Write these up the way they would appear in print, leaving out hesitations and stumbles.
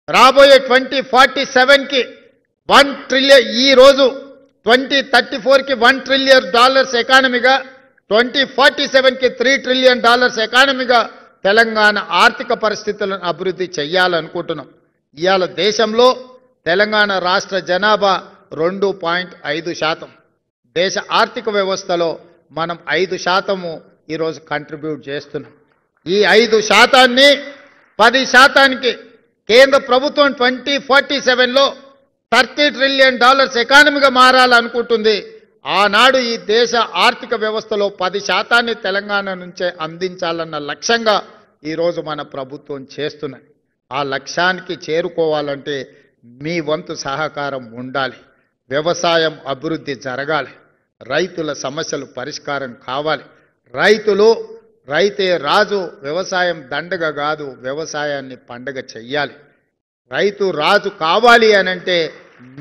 రాబోయే 2047కి 1 ట్రిలియన్, ఈ రోజు 2034కి $1 ట్రిలియన్ ఎకానమీగా, 2047కి $3 ట్రిలియన్ ఎకానమీగా తెలంగాణ ఆర్థిక పరిస్థితులను అభివృద్ధి చేయాలనుకుంటున్నాం. ఇవాళ దేశంలో తెలంగాణ రాష్ట్ర జనాభా 2.5%. దేశ ఆర్థిక వ్యవస్థలో మనం 5% ఈరోజు కంట్రిబ్యూట్ చేస్తున్నాం. ఈ 5%ని 10%కి కేంద్ర ప్రభుత్వం 2047లో $30 ట్రిలియన్ ఎకానమీగా మారాలనుకుంటుంది. ఆనాడు ఈ దేశ ఆర్థిక వ్యవస్థలో 10%ని తెలంగాణ నుంచే అందించాలన్న లక్ష్యంగా ఈరోజు మన ప్రభుత్వం చేస్తున్నది. ఆ లక్ష్యానికి చేరుకోవాలంటే మీ వంతు సహకారం ఉండాలి. వ్యవసాయం అభివృద్ధి జరగాలి. రైతుల సమస్యలు పరిష్కారం కావాలి. రైతే రాజు, వ్యవసాయం దండగ కాదు, వ్యవసాయాన్ని పండగ చెయ్యాలి. రైతు రాజు కావాలి అనంటే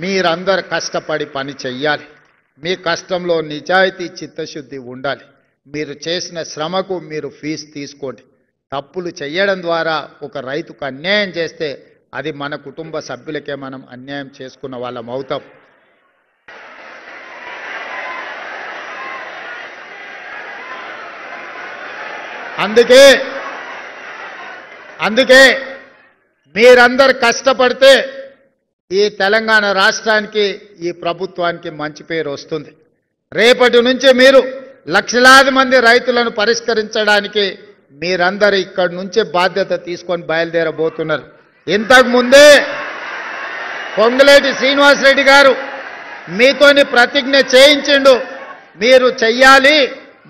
మీరందరూ కష్టపడి పని చెయ్యాలి. మీ కష్టంలో నిజాయితీ, చిత్తశుద్ధి ఉండాలి. మీరు చేసిన శ్రమకు మీరు ఫీజు తీసుకోండి. తప్పులు చేయడం ద్వారా ఒక రైతుకు అన్యాయం చేస్తే అది మన కుటుంబ సభ్యులకే మనం అన్యాయం చేసుకున్న వాళ్ళం అవుతాం. అందుకే మీరందరూ కష్టపడితే ఈ తెలంగాణ రాష్ట్రానికి, ఈ ప్రభుత్వానికి మంచి పేరు వస్తుంది. రేపటి నుంచి మీరు లక్షలాది మంది రైతులను పరిష్కరించడానికి మీరందరూ ఇక్కడి నుంచే బాధ్యత తీసుకొని బయలుదేరబోతున్నారు. ఇంతకు ముందే పొంగులేటి శ్రీనివాసరెడ్డి గారు మీతోని ప్రతిజ్ఞ చేయించిండు, మీరు చెయ్యాలి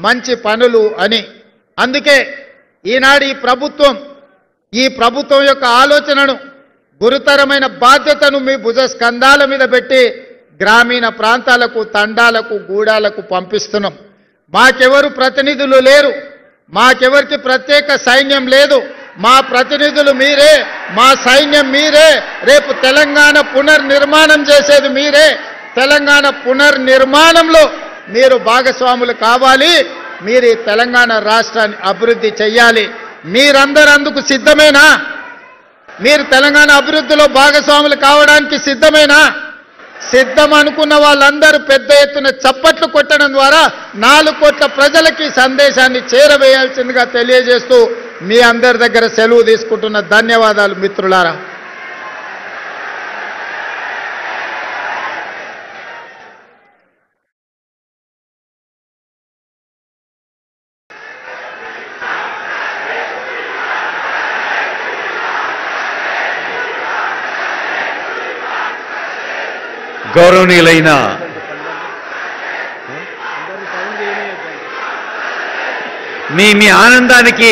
మంచి పనులు అని. అందుకే ఈనాడు ఈ ప్రభుత్వం యొక్క ఆలోచనను, గురుతరమైన బాధ్యతను మీ భుజ స్కంధాల మీద పెట్టి గ్రామీణ ప్రాంతాలకు, తండాలకు, గూడాలకు పంపిస్తున్నాం. మాకెవరు ప్రతినిధులు లేరు, మాకెవరికి ప్రత్యేక సైన్యం లేదు. మా ప్రతినిధులు మీరే, మా సైన్యం మీరే. రేపు తెలంగాణ పునర్నిర్మాణం చేసేది మీరే. తెలంగాణ పునర్నిర్మాణంలో మీరు భాగస్వాములు కావాలి. మీరు ఈ తెలంగాణ రాష్ట్రాన్ని అభివృద్ధి చెయ్యాలి. మీరందరూ అందుకు సిద్ధమేనా? మీరు తెలంగాణ అభివృద్ధిలో భాగస్వాములు కావడానికి సిద్ధమేనా? సిద్ధం అనుకున్న వాళ్ళందరూ పెద్ద ఎత్తున చప్పట్లు కొట్టడం ద్వారా 4 కోట్ల ప్రజలకి సందేశాన్ని చేరవేయాల్సిందిగా తెలియజేస్తూ మీ అందరి దగ్గర సెలవు తీసుకుంటున్న. ధన్యవాదాలు మిత్రులారా. గౌరవనీయులైన మీ ఆనందానికి